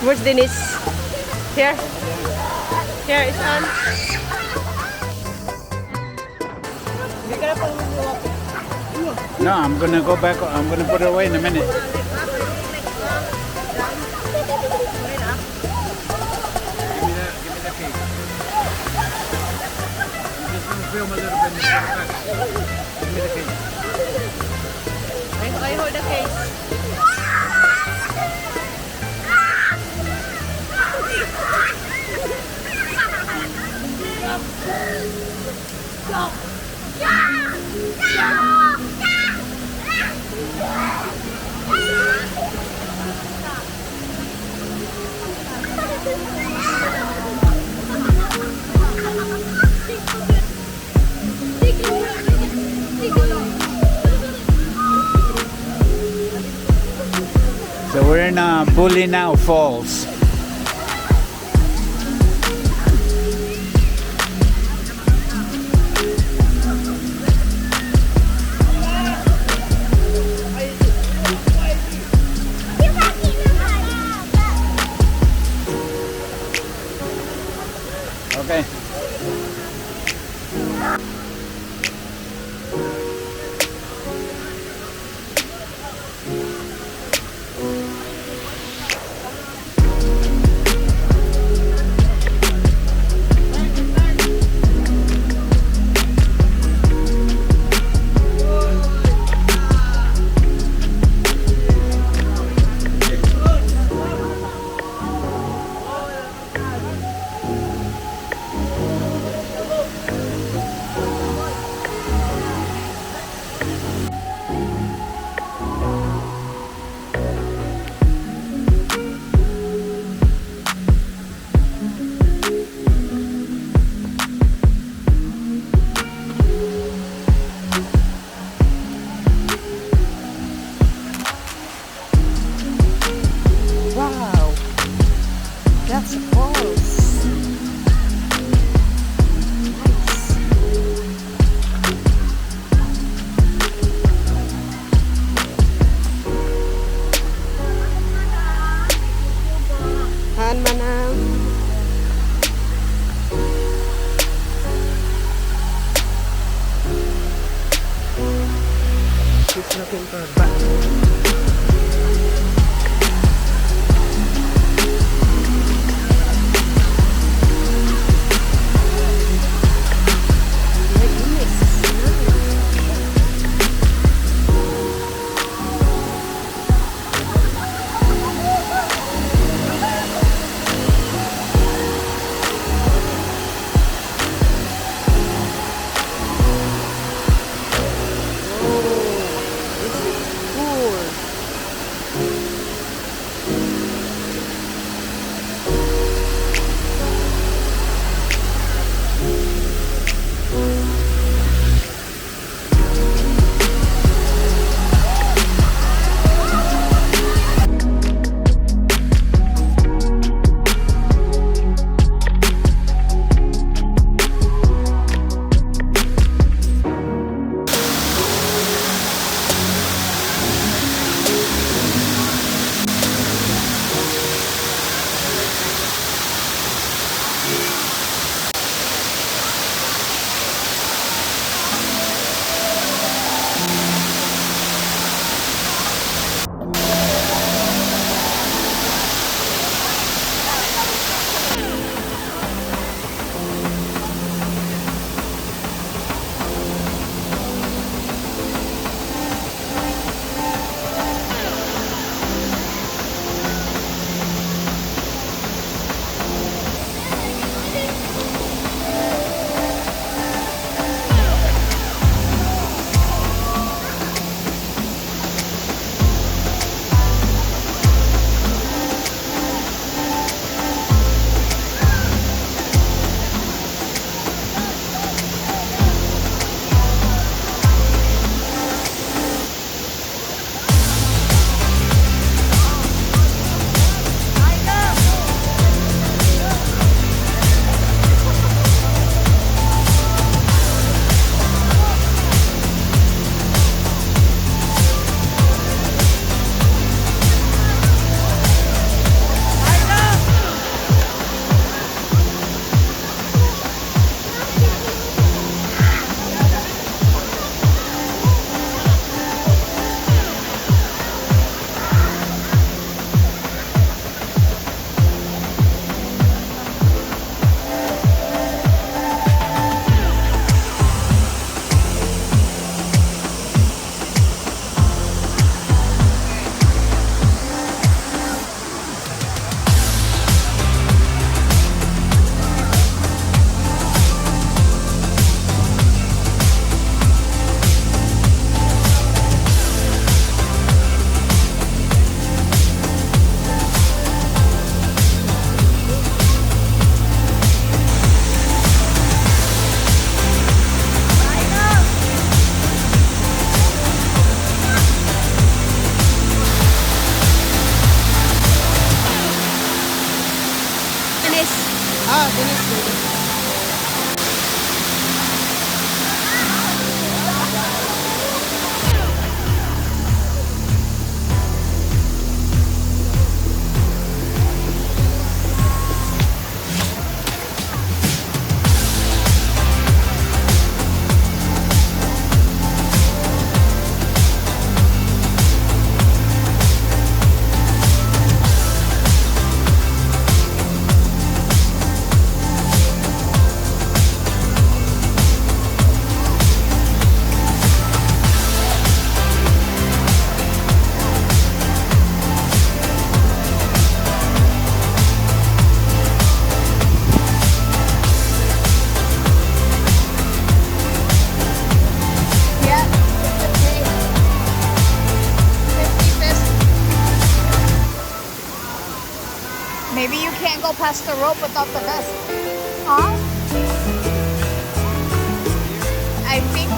Where's Dennis? Here. Here, it's on. No, I'm gonna go back. I'm gonna put it away in a minute. Give me the cake. I'm just gonna film a little bit and put it back. Give me the cake. I hold the case. So we're in Bolinao Falls. Okay. Wow. That's false. Nice. Han manang. She's looking for a button. This is cool. go past the rope without the vest. Huh? I think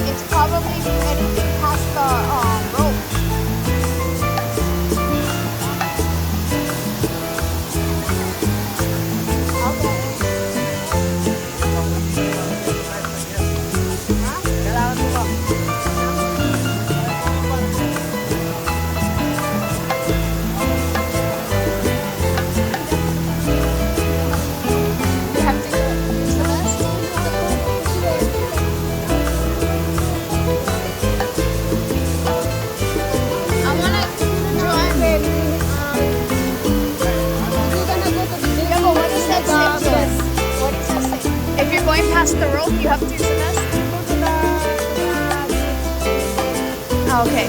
it's probably anything past the rope. Okay. You have to use the vest. I wanna join. Yeah, but what does that say? What does that say? If you're going past the rope, you have to use the vest. Oh, okay.